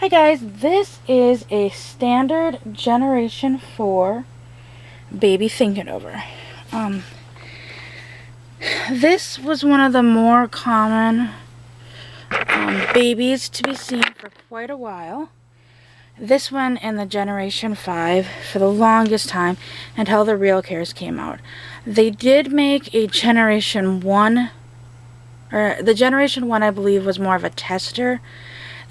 Hi guys, this is a standard Generation 4 baby thinking over. This was one of the more common babies to be seen for quite a while. This one in the Generation 5 for the longest time until the Real Cares came out. They did make a Generation 1, or the Generation 1 I believe was more of a tester.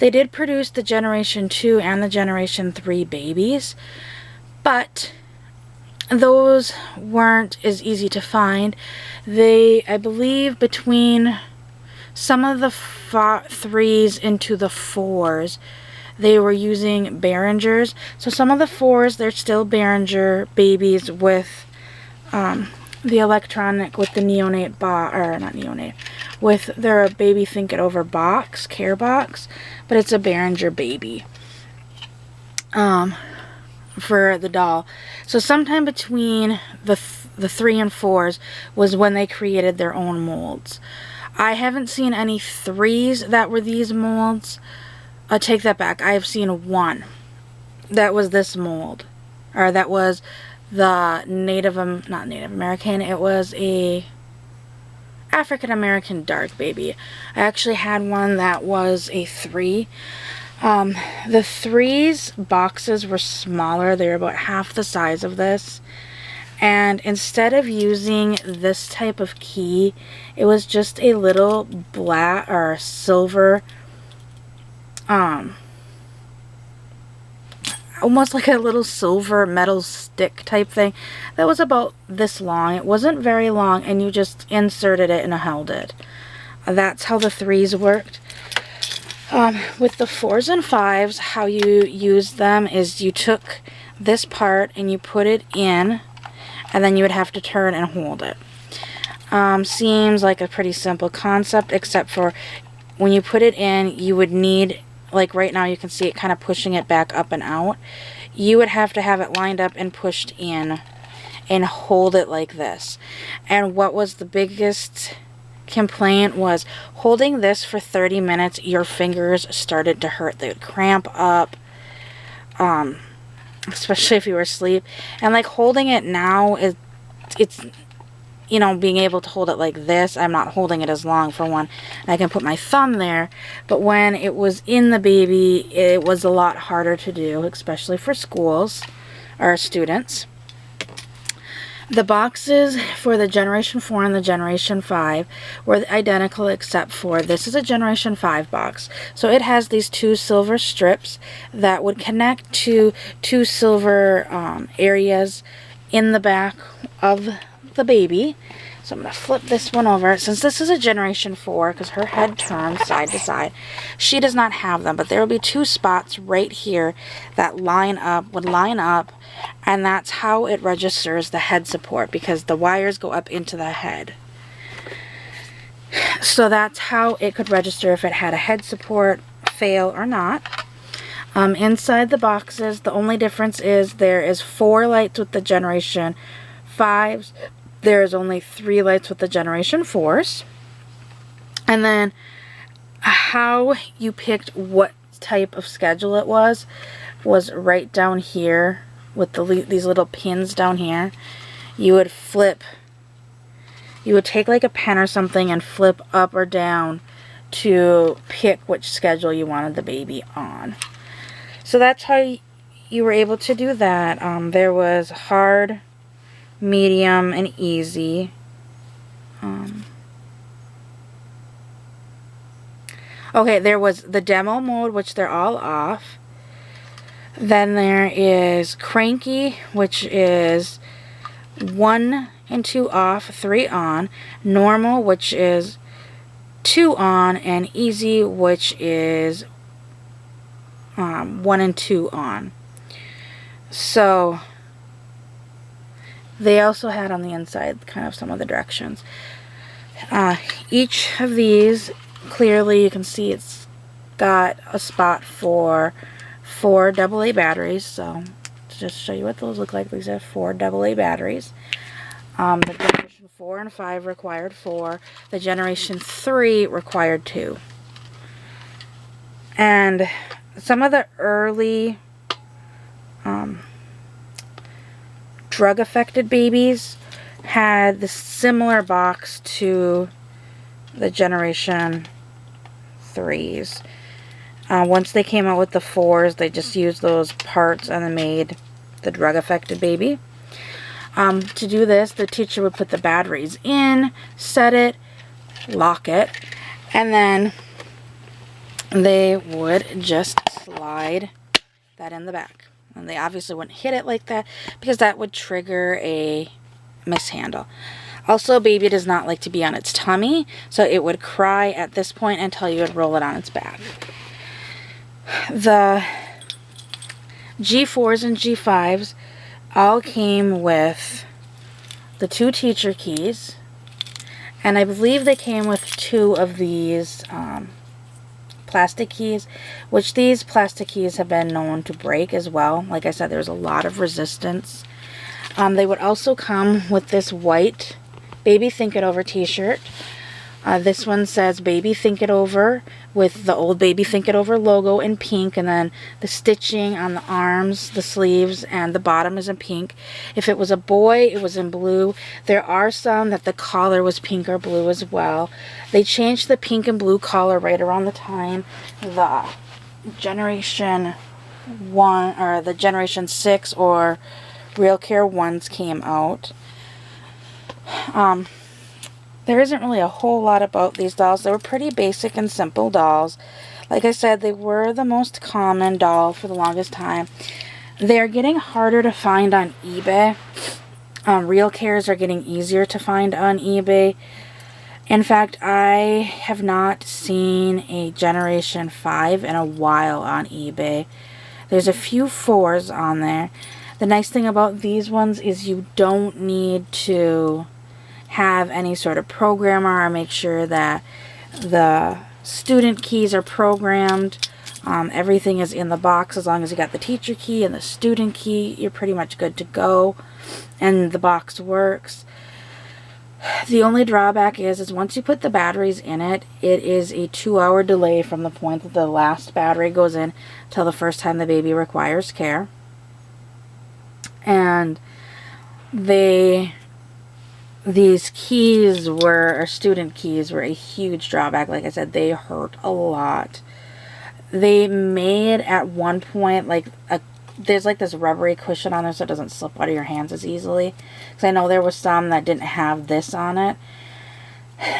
They did produce the Generation 2 and the Generation 3 babies, but those weren't as easy to find. I believe between some of the 3s into the 4s, they were using Behringers. So some of the 4s, they're still Behringer babies with the electronic, with the neonate box, or not neonate, with their baby think it over box, care box, but it's a Behringer baby for the doll. So sometime between the 3 and 4s was when they created their own molds. I haven't seen any 3s that were these molds. I'll take that back. I have seen one that was this mold, or that was the not Native American, it was a African American dark baby. I actually had one that was a 3. The 3's boxes were smaller. They were about half the size of this. And instead of using this type of key, it was just a little black or silver, almost like a little silver metal stick type thing that was about this long. It wasn't very long, and you just inserted it and held it. That's how the 3s worked. With the 4s and 5s, how you used them is you took this part and you put it in, and then you would have to turn and hold it. Seems like a pretty simple concept, except for when you put it in, you would need, like right now you can see it kind of pushing it back up and out. You would have to have it lined up and pushed in and hold it like this. And what was the biggest complaint was holding this for 30 minutes, your fingers started to hurt. They would cramp up, especially if you were asleep. And like holding it now, it's you know, being able to hold it like this, I'm not holding it as long for one, and I can put my thumb there, but when it was in the baby, it was a lot harder to do, especially for schools or students. The boxes for the Generation 4 and the Generation 5 were identical, except for this is a Generation 5 box. So it has these 2 silver strips that would connect to 2 silver areas in the back of the baby. So I'm going to flip this one over. Since this is a Generation 4, because her head turns side to side, she does not have them, but there will be 2 spots right here that would line up, and that's how it registers the head support, because the wires go up into the head. So that's how it could register if it had a head support fail or not. Inside the boxes, the only difference is there is 4 lights with the Generation 5s. There's only 3 lights with the Generation 4s. And then how you picked what type of schedule it was right down here with these little pins down here. You would take like a pen or something and flip up or down to pick which schedule you wanted the baby on. So that's how you were able to do that. There was hard, medium, and easy. Okay, there was the demo mode, which they're all off. Then there is cranky, which is 1 and 2 off, 3 on. Normal, which is 2 on, and easy, which is 1 and 2 on. So they also had on the inside kind of some of the directions. Each of these, clearly you can see it's got a spot for 4 AA batteries. So to just show you what those look like, these are 4 AA batteries. The Generation 4 and 5 required 4. The Generation 3 required 2. And some of the early drug affected babies had the similar box to the Generation 3s. Once they came out with the 4s, they just used those parts and then made the drug affected baby. To do this, the teacher would put the batteries in, set it, lock it, and then they would just slide that in the back. And they obviously wouldn't hit it like that because that would trigger a mishandle. Also, baby does not like to be on its tummy, so it would cry at this point until you would roll it on its back. The G4s and G5s all came with the 2 teacher keys, and I believe they came with 2 of these plastic keys, which these plastic keys have been known to break as well. Like I said, there's a lot of resistance. They would also come with this white Baby Think It Over t-shirt. This one says Baby Think It Over with the old Baby Think It Over logo in pink, and then the stitching on the arms, the sleeves, and the bottom is in pink. If it was a boy, it was in blue. There are some that the collar was pink or blue as well. They changed the pink and blue collar right around the time the Generation 1 or the Generation 6 or Real Care 1s came out. There isn't really a whole lot about these dolls. They were pretty basic and simple dolls. Like I said, they were the most common doll for the longest time. They're getting harder to find on eBay. Real Cares are getting easier to find on eBay. In fact, I have not seen a Generation 5 in a while on eBay. There's a few 4s on there. The nice thing about these ones is you don't need to have any sort of programmer or make sure that the student keys are programmed. Everything is in the box. As long as you got the teacher key and the student key, you're pretty much good to go, and the box works. The only drawback is once you put the batteries in it, it is a 2-hour delay from the point that the last battery goes in till the first time the baby requires care. And these keys or student keys were a huge drawback. Like I said, they hurt a lot. They made at one point there's like this rubbery cushion on there so it doesn't slip out of your hands as easily. Because I know there was some that didn't have this on it.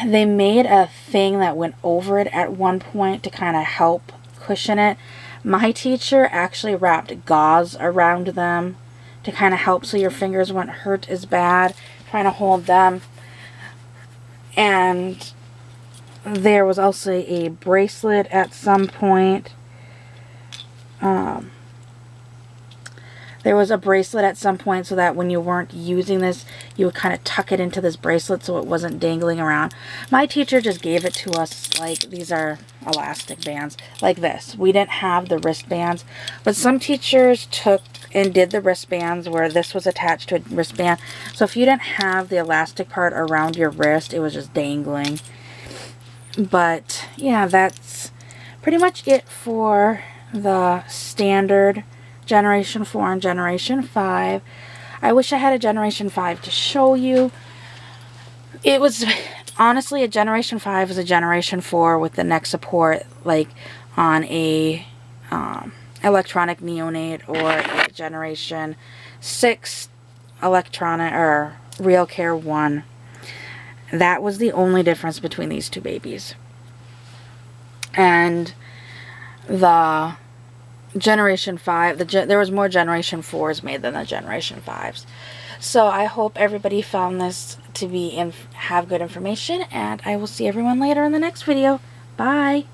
They made a thing that went over it at one point to kind of help cushion it. My teacher actually wrapped gauze around them to kind of help so your fingers wouldn't hurt as bad trying to hold them. And there was also a bracelet at some point. There was a bracelet at some point so that when you weren't using this, you would kind of tuck it into this bracelet so it wasn't dangling around. My teacher just gave it to us like these are elastic bands like this. We didn't have the wristbands, but some teachers took and did the wristbands where this was attached to a wristband. So if you didn't have the elastic part around your wrist, it was just dangling. But yeah, that's pretty much it for the standard Generation 4 and Generation 5. I wish I had a Generation 5 to show you. It was honestly a Generation 5 is a Generation 4 with the neck support like on a electronic neonate or a Generation 6 electronic or Real Care 1. That was the only difference between these two babies. And the Generation 5, there was more Generation 4s made than the Generation 5s. So I hope everybody found this to be have good information, and I will see everyone later in the next video. Bye!